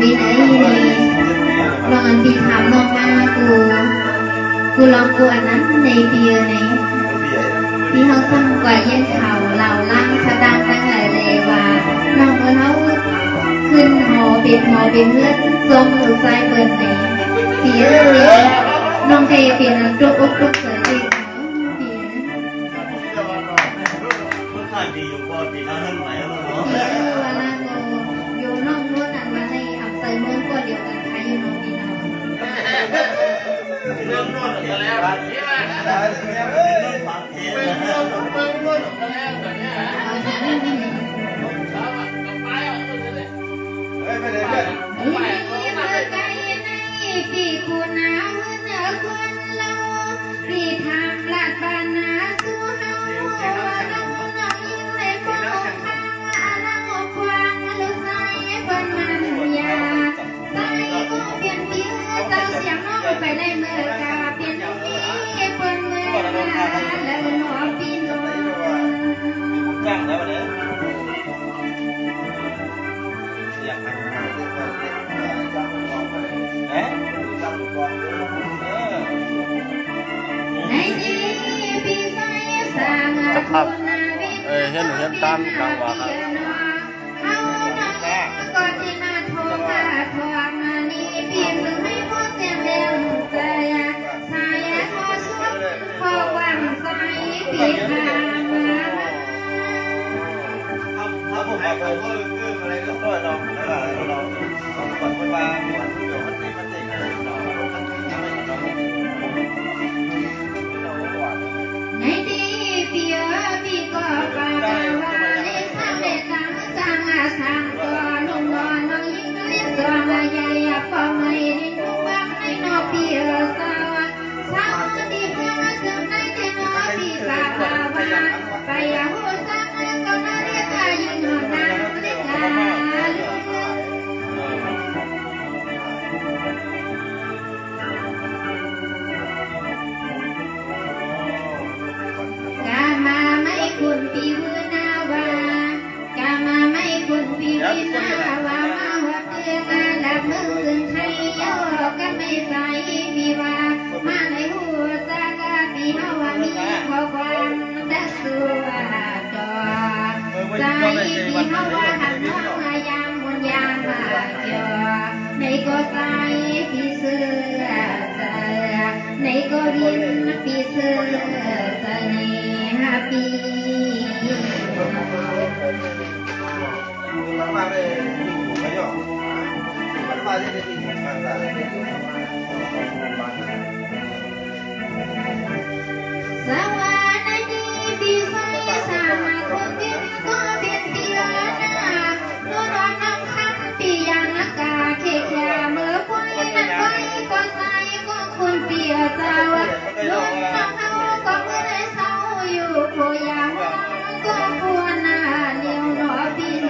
ปีไหนลองอันปีถามน้องมากูลองกูอันนั้นในปีไหนที่เขาสั่งกว่าเย็นเขาเหล่าล่างสะดังตั้งแต่เลยว่าน้องเขาขึ้นหอเป็นเพื่อนทรงหรือใจเปิดไหนปีเลยน้องเคยเป็นจุกอกจุกเสือจริงปีดีอยู่ก่อนปีหน้าเริ่มใหม่แล้วเนาะเวลาอยู่น้องนู้นอ่ะมาในอำเภอเมืองก็เดียวกันค่ะอยู่น้องพี่น้องเรื่องนวดกันแล้วใช่ไหมเรื่องปากเทียนเรื่องนวดกันแล้วแบบนี้ไปเลยไปปีคูน้ำเนื้อควันเราปีทำลาดบานนาสู้เฮาน้องยิงเลยพวกข้างน้องควางลูกใส่บนมันยาใส่ก็เปลี่ยนปีเจ้าเสียงน้องไปเลยเมื่อกาเปลี่ยนปีบนเมื่อแล้วหนอปีนจ้างแล้วเนี่ยจะขับเห็นตามกลางว่าครับก่อนที่มาโทรมาทวงนี่เพียงหรือไม่พอเสียงเร็วใจสายขอสุดขอหวังใจปีหาถ้าผมบอกว่าคืออะไรก็ต้อยเราก่อนคนมาหวานที่อยู่มันไม่มันเจ๋งอะไรเราในที่ปีปีก็ฟังว่าในทางเด็กทางสร้างตัวลุงนอนน้องยิ่งเลี้ยงตัวใหญ่ปองในดินทุกบ้านในนอปีสาวดีเพื่อนซึ่งในเทนอปีปากว่าไปหูสักก็น่าเรียกยิ่งหอมน้ำเล็กกาคุณปีวินาวากามาไม่คุณปีวินาวามาหัวเตือนดับมือขึ้นไทยโยกันไม่ใส่ปีว่ามาในหัวซากาปีเฮาว่ามีข้อความดักสัวจอใจปีเฮาว่าทำน้องยามบนยามมาจอในก็ใส่ปีเสือในก็รินปีเสือเสน่หาปีมันมาเลยไม่ยอมมันมาเลยที่มันมาสวัสดีปีใหม่สามาคนเดียวก็เป็นปีละนาโน่นน้ำคันปียานักกาเขียเมื่อไว้นั่นไว้ก็ใส่ก็คุณเปียสาวลุงน้ำเขาก็เมื่อได้เศร้าอยู่โคยาห้องก็ควรน่าเลี้ยวหนอปีน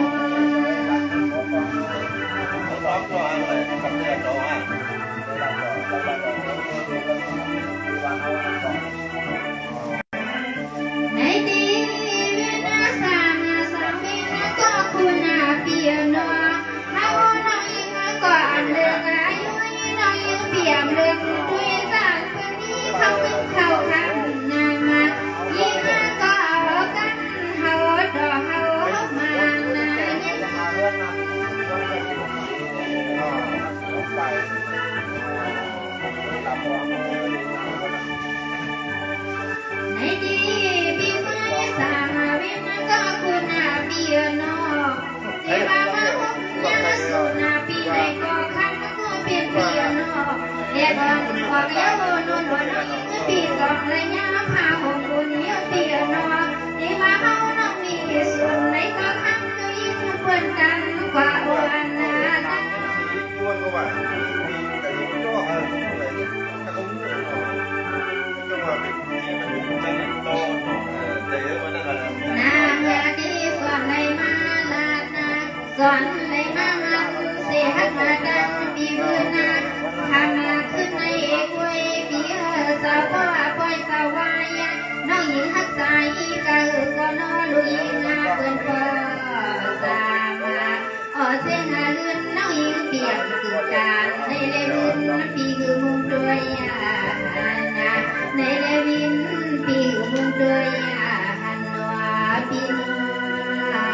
ปีนา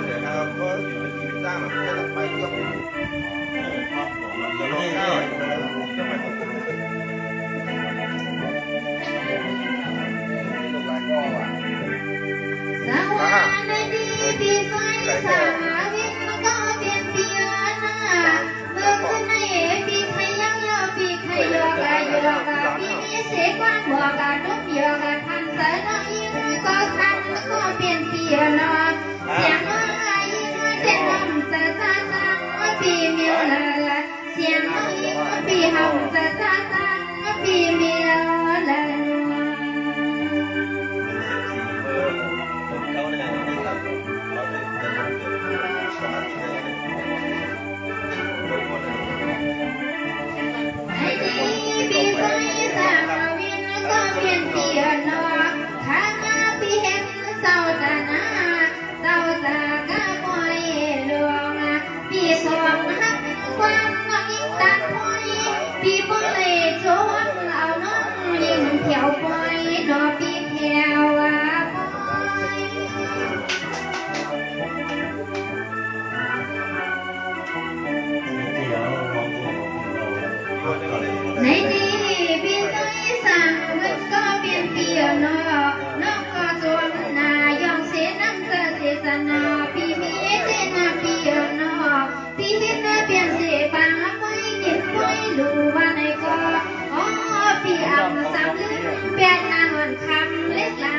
เดี๋ยวนะครับก็อยู่ในชีวิตจ้างมันจะไปก็เป็นจะลงได้ก็ไม่ต้องลงไปก็ว่า สวัสดีปีไฟสาวินก็เปลี่ยนเปลี่ยนเมื่อคืนในปีไทยยังยอปีไทยยอกปีนี้เสกวันบัวกะดุกยอกะทันสะน้อยยิ่งก็ทันก็เปลี่ยนเปลี่ยนเสียงน้อยยิ่งเจ็ดลำสะสะสังปีเมียละเสียงน้อยยิ่งปีหำสะสะสังปีเมียละ เขาเนี่ยไม่ทำเขาจะลงเกิดสมาธิเลยลงหมดเลย ไอ้ดีปีไฟสามวินก็เปลี่ยนเปลี่ยนข้ามาปีเห็นเศร้าตาหน้าเศร้าตากะปล่อยลวงปีสองหักความน้อยตัดปล่อยปีปล่อยชนเอาน้องยิงเขียวปล่อยดอกปีเขียวปล่อย ในนี้พี่ใส่สั่งมันก็เปลี่ยนเปลี่ยนน้องก็สวนนายองเสน้ำเสสนาพี่มีเจนาเปลี่ยนพี่เห็นเปลี่ยนเสปังไม่เก็บไว้ดูว่าในก็อ๋อพี่อ่ำสามลืมเปลี่ยนนานวันคำเล็กลา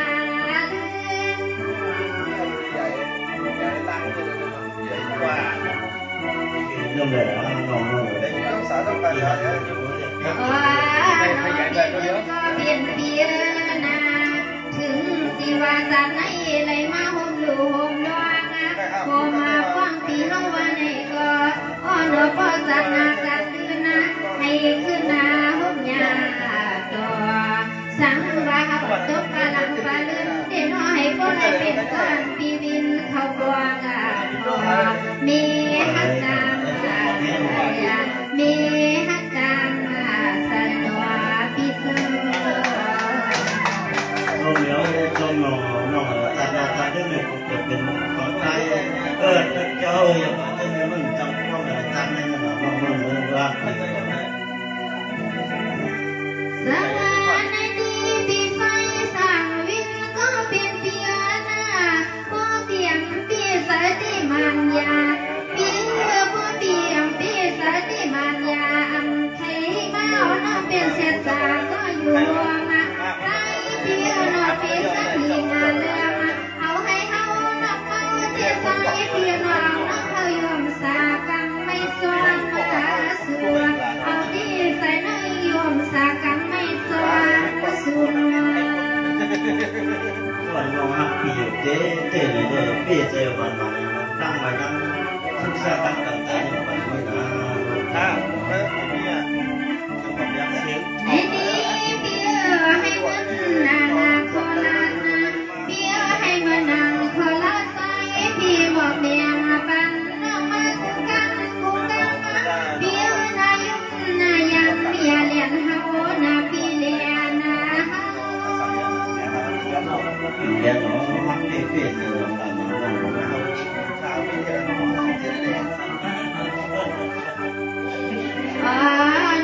ใหญ่ตั้งเลยใหญ่กว่า เรื่องแบบน้องๆ ได้รักษาต้องการอะไร ว่าน้องก็เปลี่ยนเปลี่ยนถึงที่ว่าสัตว์ในไหลมาห่มลูห่มดวงพอมาฟังปีเฮาว่าในก็อ้อนพอสัตว์นาสัตว์ตื่นให้ขึ้นนาห่มยาต่อสังว่าปตกกะลังฟ้าลื่นเด่นให้คนให้เป็นกันปีวินเขาบวงพอมีหักตามมีหักตามสนวปีเสือ เราเลี้ยวเราหน่อตาเรื่องเนี่ยเกิดเป็นของไทยเจ้าอย่างนี้มันจำต้องอะไรตั้งให้มันมันว่า สวัสดีปีไฟสั่งวินก็เปลี่ยนเปลี่ยนพอเตียงปีสติมันยาปีพอเตียงปีสติมันยาอันไทยเมาน้องเป็นเศษสาก็อยู่มาใต้ปีนอปีสติงานเรื่องเอาให้เอาน้องเอาเจ็บใจปีน้องน้องเขายอมสากังไม่ซ้อนมาสัวเอาที่ใส่ในยอมสากังไม่ซ้อนมาสัว วันน้องฮักพี่เจ๊เลยพี่เจ๊วันมาตั้งไว้ตั้งศึกษาตั้งใจวันไว้นะ ถ้าเริ่มมีอ่ะจะบอกยังเสียง ไอ้ดีเบี้ยให้มันนาโคราชเบี้ยให้มันนางโคราชใส่พี่บอกเมียปันน้องมาคู่กันเบี้ยนายุนายังเมียเลี้ยงเฮานาพี่เลี้ยงนาเฮา เรียนหนูฮักพี่เลยวันมา ชาวมีแค่น้องเสียแดง อ๋อ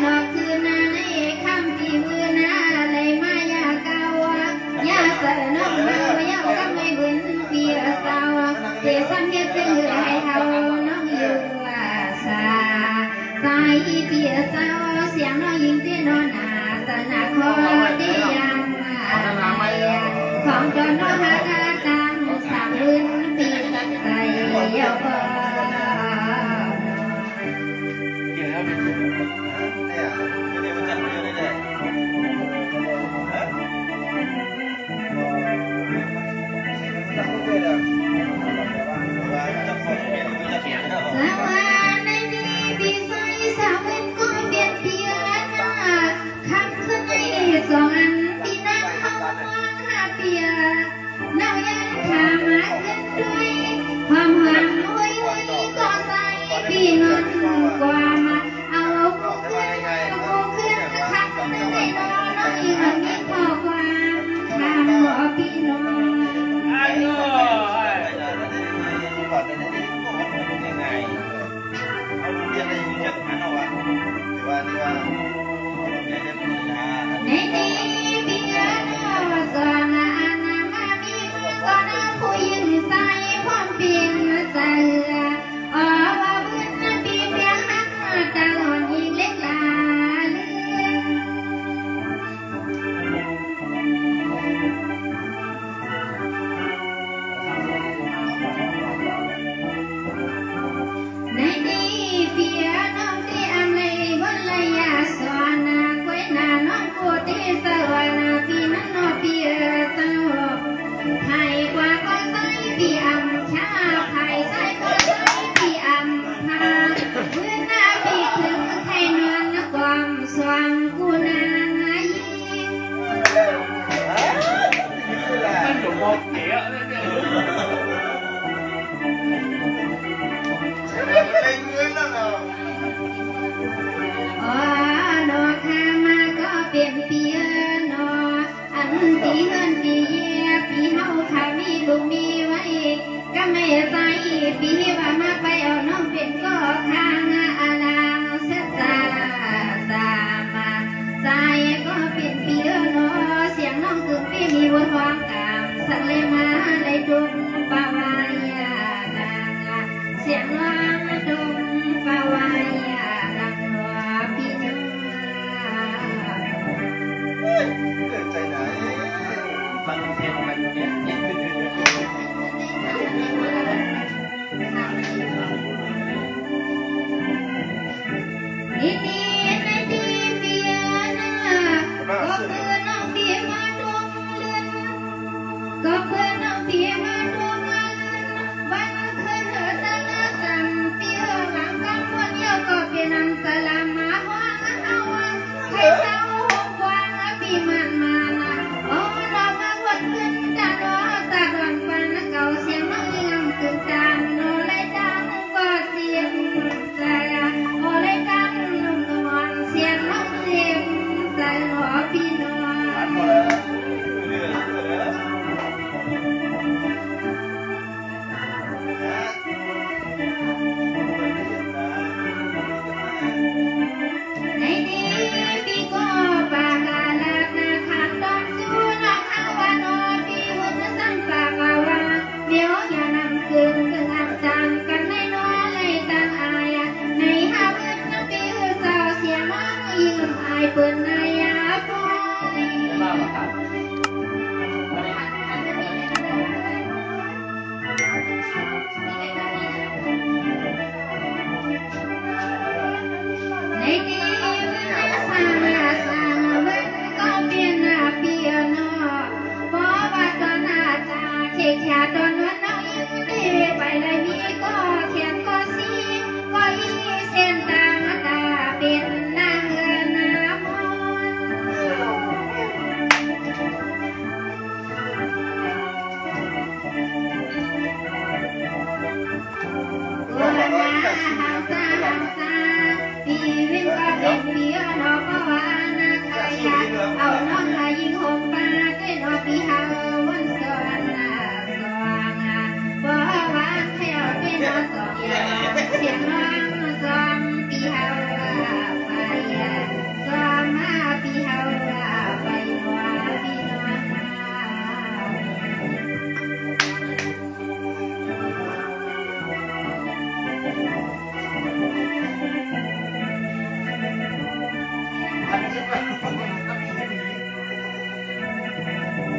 นอกคือนาในคำที่มือนาเลยมายาเก่ายาเสนองเฮายาก็ไม่บุญเปียเศร้าเดี๋ยวซ้ำเฮ็ดเป็นให้เฮาน้องอยู่สาสายเปียเศร้าเสียงน้องยิงเตี้ยนอนอาสนาคอเตียงของจนน้องหากาตังสามบุญปีใส่เยาบ่ เนี่ยไม่ได้มาจัดเยอะเลยเนี่ยจับมือเลยจับมือเป็นมือจะเขียนแล้ว สวัสดีปีไฟสาวเว้นก็เปลี่ยนเปลี่ยนคำขึ้นในสองอันปีนั้นเขาหาเปียเน่ายันขามาขึ้นด้วยความหวังด้วย อ๋อว่าบุญนั้นปีเพียงหักตาอ่อนยิงเล็กลาเลือในนี้เปียน้องที่อำเลยบนเลยยาสอนนาควยนาน้องกูที่สวรรค์พี่นั้นนอเปียสวให้กว่าก็ใส่พี่อำชาให้ใส่ก็ใส่พี่อำหาเมื่อหน้าพี่ถึงให้นอนความสว่างกูนางยิง มันหลงมองเก๋อะเนี่ย เป็นเงินแล้วเนาะ อ๋อดอกคามาก็เปลี่ยนเปียโนอันตีเฮินตีเยียปีเฮาขามีลูกมีไว้ก็ไม่ใส่ปีว่ามาไปเอาน้องเป็นก็ข้างอาลางเสียตาสามาใจก็เป็นเปียโนเสียงน้องถึงปีมีวนความกามสักเลยมาเลยดุมปาวายาดังเสียงน้องดุมปาวายาดังหัวพี่น้อง เกิดใจไหน มันเผ็ดมันเผ็ด นิดนิดในที่เปียนาก็เพื่อน้องเปียมาดวงเลือนก็เพื่อน้องเปียมาดวงเลือนบันคืนเธอตะละสัมเปียหวังกำวันเดียวก็เปียนันสลามาหวังเอาวังให้เศร้าหวังปีมันมานะโอ้เรามาวันขึ้นตาโนตาดอนฟันเก่าเสียงน้องยังตื่นตาโนเลยดังก็เสียงใจโอเลยดังนุ่มนวลเสียงน้องเสียงใจหัวพี่น้อง หมดแล้วเหลือแล้ว ในนี้พี่ก็ปากาลักนาคำตอนสู้นอกข้าววานอพี่วุฒิสังปากาวาเดี๋ยวอย่านำคืนถึงอันจังกันในน้อเลยตังอายในหาเพื่อนน้ำพี่สาวเสียน้องยิงอายเปิ้นนายาพอย มากกว่าครับ ในนี้สางสางเบิ้งก็เปลี่ยนหน้าเปลี่ยนนอเพราะว่าตอนหน้าตาเขียแค่ตอนนั้นน้องยิงดีไปเลยมีก็เขียนก็สีก็อีเส้นตาตาเป็นนางเงินน้ำมตัวนาหางซาปีวินก็เป็นเปียนอก็ว่านาคายาเอาน้องลายิงหงปาได้นอปีเฮาวันสอนนาสว่างบ่ว่าแค่เป็นนอสองยาเสียงน้องสองปีเฮาไปสองมาปีเฮาไปนัวปีนัว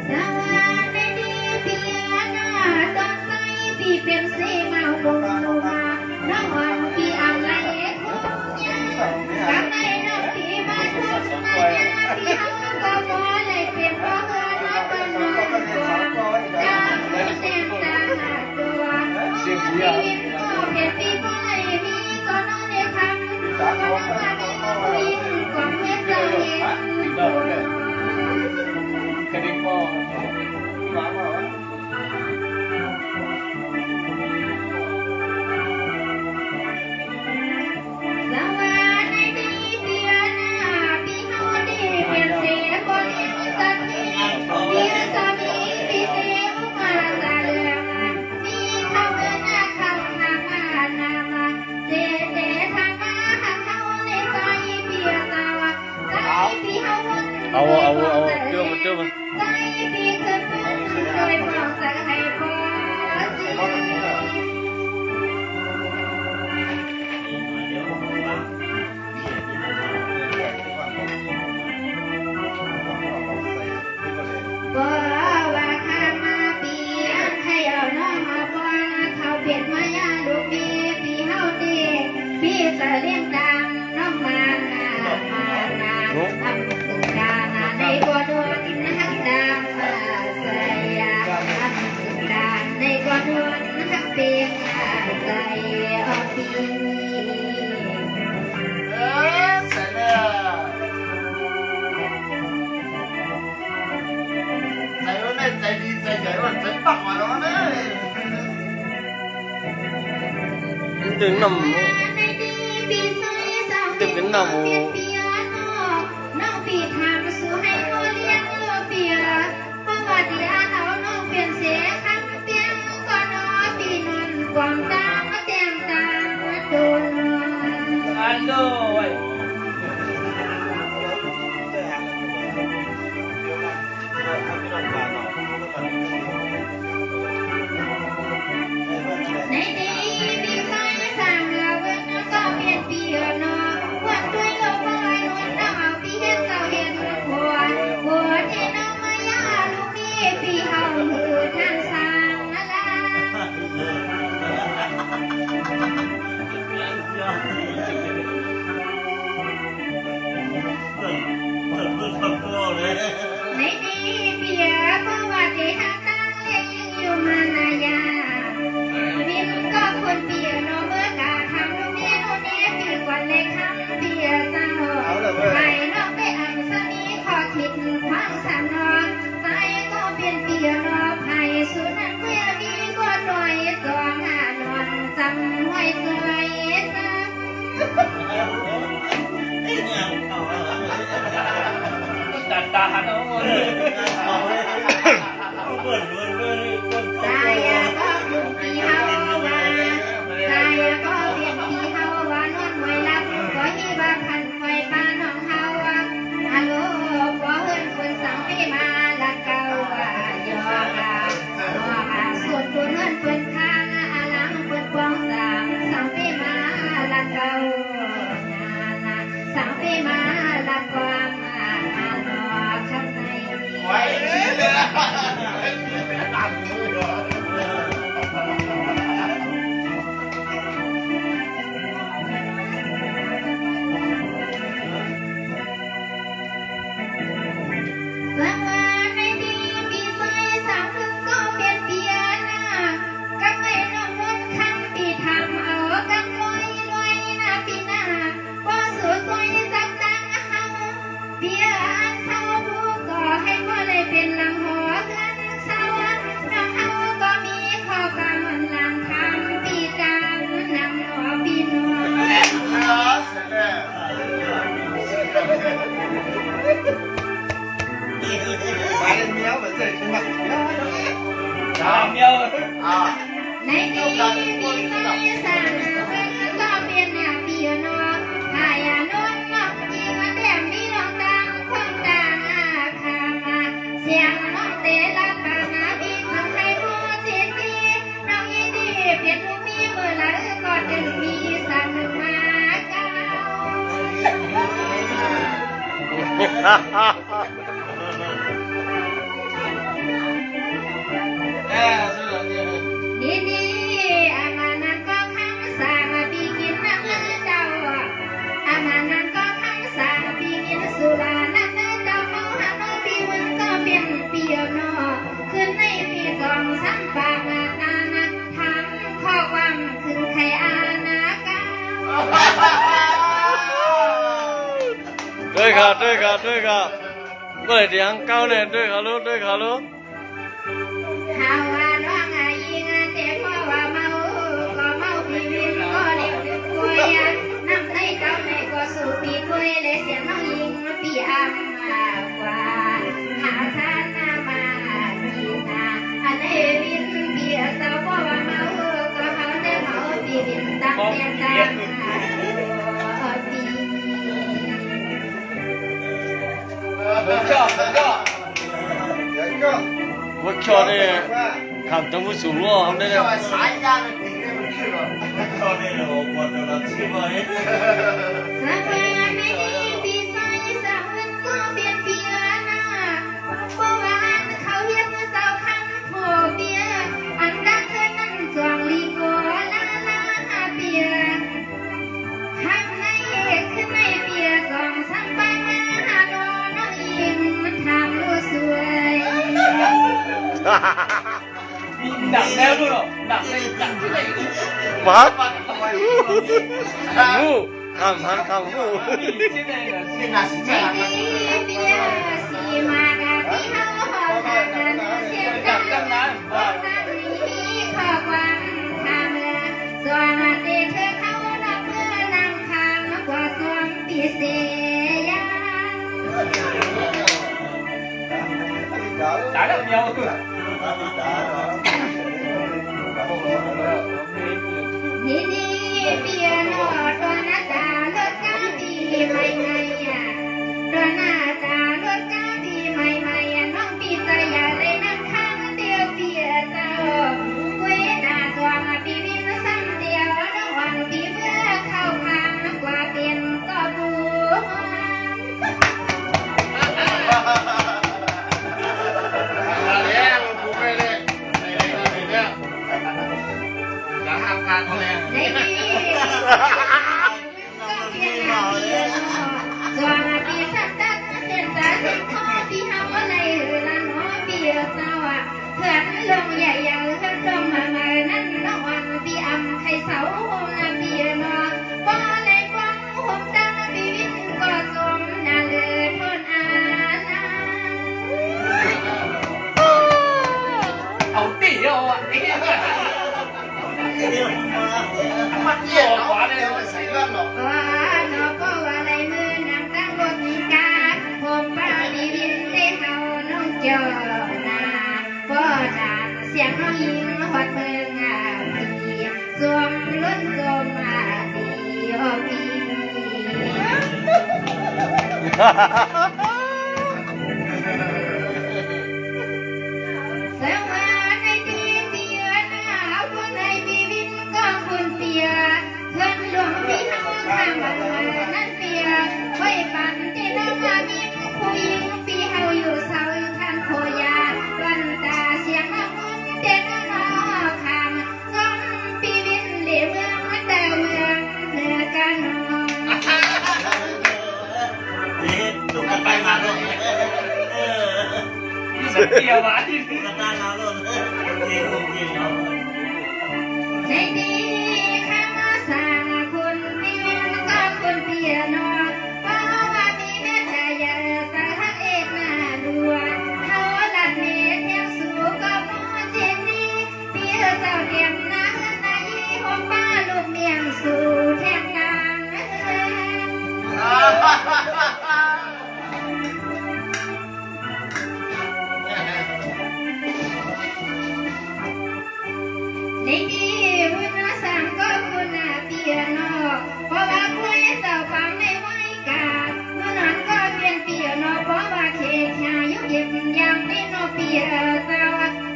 สวัสดีพี่นาตอนใส่พี่เป็นเสมาบงโลมาน้องวันพี่อะไรคุ้มยังทำไมน้องพี่มาทุกข์มาพี่เขาก็บ่เลยเป็นเพราะเงินน้องเป็นน้องตัวจำไม่เต็มตาตัวพี่ก็เป็นพี่บ่เลยพี่ก็น้องได้ทำก็น้องมาเป็นผู้หญิงของเพื่อนเราเองตัว กระดิ่งก็หวานว่า สวัสดีพี่นาพี่เฮาดีเป็นเสียบริสัทธิ์พี่สามีพี่เทวมาตาเรืองพี่เข้าเมื่อหน้าคำหามานา านด่านในกวนวนทักเปียงใจออกปี เสร็จแล้วใจว่าแน่ใจดีใจใหญ่ว่าใจปักมาแล้วนะ ถึงนำ ตึกเป็นหนำน้องปีทำสู่ให้โมเลี้ยงเลือเปียเพราะว่าเดียเอาน้องเปลี่ยนเสียคำเปียงก็น้อปีนอนความตามาแจ้งตาโดน อันโดย ในดีมีไฟสั่งเราเว้นก็เปลี่ยนเปียนอวันด้วยลมลอยนวลน้ำเอาปีเห็นเก่าเห็นหัวเทน้องมายาลูกนี้ปีเฮาหือท่านสั่งอะไร ในดีเปียเพราะว่าเดทางตั้งเลี้ยงอยู่มานายาบินก็คนเปียโนเมื่อกาทำลูกนี้ลูกนี้ปีกว่าเลยคำเปียเศร้าไปนอกไปอังสนีขอคิดความสั่นนอไปก็เปลี่ยนเปียนอไผ่สุนันเพื่อมีก็หน่อยสองนอนจำไว้สวยซ้ำ ตัดตาหันเอาหมดเลย ตายก็คือปีเฮาว่าตายก็เปลี่ยนปีเฮาว่านวลไว้รับก็ฮีว่าพันไฟป้าน้องเฮาว่าฮัลโหลพอเฮิรนคนสั่งให้มาละเก่าว่ายอส่วนตัวเฮิรนเปิดข้างอาลังเปิดกวางสั่งให้มาละเก่าสั่งให้มาละกวางนอข้างใน ไว้เลยตัดมือเหรอ สังวาในดีมีไฟสามถึงก็เปลี่ยนเปียนาก็ไม่น้องนุ่นคำปีทำเอากันลอยนาปีหน้าว่าสวยสวยสักตังเฮาเปียอันเศร้าผู้ก่อให้บ่เลยเป็นหลังหัวเงินเศร้าน้องเฮาก็มีข้อกำลังทำปีกลางนำหนอปีนัว เสร็จแล้ว ไปเมียวเหมือนเจ๊ขึ้นมา ตามเดียว ในดีมีไฟสามถึงก็เปลี่ยนหน้าเปียโนหายานนนกยิงมาแต้มมีน้องตังคนต่างอาคามาเสียงน้องเตลักปานาบีสังไทยผู้เสียสีน้องยินดีเปลี่ยนทุกมีเมื่อไหร่ก็จะมีสันมาเก่า ดีอามานันก็คำสางปีกินน้ำเจ้าอามานันก็คำสางปีกินสุราน้ำเจ้าเมาหาโนปีมึงก็เปลี่ยนเปียโนขึ้นในปีสองสามปากตานักทำข้อความขึ้นใครอานาเก้า ด้วยครับด้วยครับด้วยครับเมื่อเดียงเก้าเนี่ยด้วยครับลูกด้วยครับลูก หาว่าน้องอายิงแต่เพราะว่าเมาก็เมาปีวินก็เลี้ยวดึกกล้วยน้ำในเจ้าในก็สู่ปีกล้วยเลยเสียงน้องยิงปีอ้ำมากกว่าหาทานมาดีนาอันเอวินเบียสาวเพราะว่าเมาก็เขาได้เมาปีวินตั้งแต่ตามปี ผมชอบผมชอบ เดี๋ยวก็ วัดชอเนี่ยคำต้องผู้สูงล้อทำได้เลย สายยางมันถึงเนี่ยมันขึ้นหรอ ตอนนี้เราควรจะรับใช่ไหม สักวันในปีไฟสามวันก็เปลี่ยนเปียนาเพราะว่าเขาเรียกเจ้าคันโผเปียอันดังเธอนั้นสวงลีโกลาเปียข้างในขึ้นในเปียสองสามปังหาโดนน้องอิงทำรู้สวย ดักแล้วด้วยหรอดักเลยดักที่ไหน มามูคำหันคำมู ที่ไหนเหรอที่ไหน ในนี้เบียสีมากะที่เฮาหอทางนั้นเสียงดังนั้นนี้ขอความทางเรือส่วนเด็กเธอเขาดอกเมื่อนำทางกว่าส่วนปีเสีย đã được nhiềuนี่นี่เปียโนตัวหน้าตาลดกาดีใหม่ใหม่ตัวหน้าตาลดกาดีใหม่ใหม่น้องปีสยาเลยนั่งข้างเดียวเปียเจ้าเวดาสวงปีวินซ้ำเดียวน้องวันปีเมื่อเข้าทางกว่าเปลี่ยนก็บู ในนี้ก็เพียงอย่างเดียวส่วนปีสัตว์ตัดเส้นสายเส้นข้อปีเฮาอะไรละน้อปีสาวะเพื่อนลงใหญ่ใหญ่เพื่อนลงมาเมื่อนั้นน้องวันปีอำไข่เสานาปีนอว่าในกว้างผมตั้งปีวินก็สมนาเลือทนอาณา ông tỷ đâu ạ mắt nhỏ quá đây nó xảy ra rồi ว่าน้องก็ว่าอะไรมือนางตั้งรถกาผมป้าดีวินได้เฮาน้องเจอนาก็ด่านเสียงน้องยิงหอดเมืองพีสวมล้นสมดีพี สวัสดีเปียนาคนในปีวินก็คุณเปียเพื่อนหลวงพี่น้องข้างบ้านนั้นเปียไว้ปั่นที่น้องมามินผู้หญิงปีเฮาอยู่เสาอยู่ท่านโคยาวันตาเสียงน้องเด็กน้องข้างสองปีวินเหลี่ยเมืองแต่เมืองเหนือกันน้อง นี่ถูกกันไปมาเลย sạch kia mà ถูกกันตั้งเอาเลยจริงจริงเนาะ ในดีข้ามาสาคุณปีวินก็คุณเปียโนเพราะว่ามีเมตตาอย่าสาหักเอกหน้าดัวเขาลัดเมตเทียงสู่ก็มูเจนนี่เปียเจ้าเดียมนานายีหอมป้าลูกเมียงสู่แทงกลาง ในดีวุ้นสังก็คุณเปียโนเพราะว่าคุยเจ้าฟังในไว้กาเมื่อนั้นก็เปลี่ยนเปียโนเพราะว่าเคชายุเย็บยังไม่โนเปียเจ้า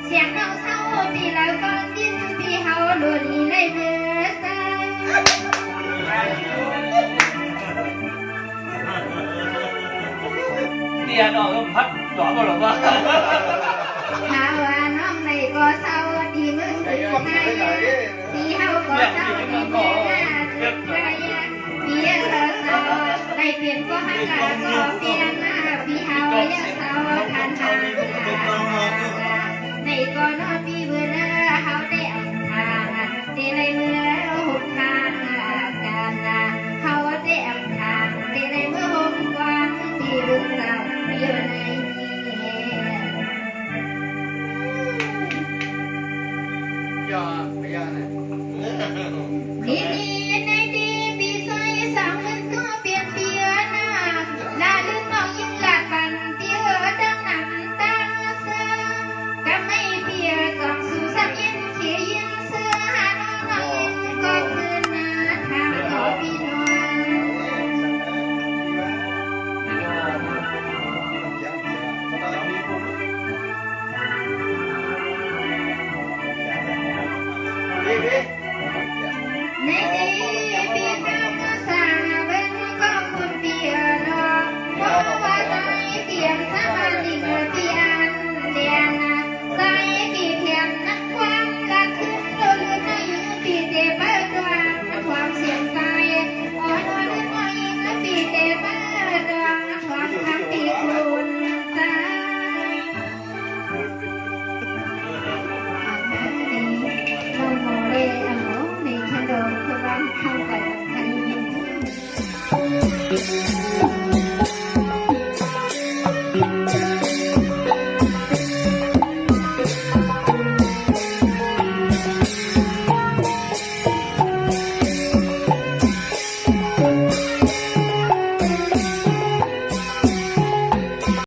เสียงน้องเศร้าปีแล้วก็กินปีเฮาโดนในเมื่อเศร้า tiền nó không hất rõ vào lòng quá ถ้าว่าน้องในก็เศร้าดีมึงถึงไงปีเฮาก็เศร้าดีเมื่อหน้าถึงไงปีเศร้าในเปลี่ยนก็หักกาก็เปลี่ยนหน้าปีเฮายังเศร้าคันทางในก็นอนปีเมื่อหน้าเฮาได้อังทางตีในเมื่อหุบทางกันเฮาได้อังทางตีในเมื่อหงกว้างปีบุญเราอยู่ในนี้ นี่ในดีปีใสสามเงินก็เปลี่ยนเปียนาลาลืมน้องยิ่งหลาดปันเปียดังหนังตั้งเสื้อก็ไม่เปียกองสู่สักยินเขียยินเสื้อหาน้องยินก็คืนนาทางขอพี่น้อง Đi Thank you.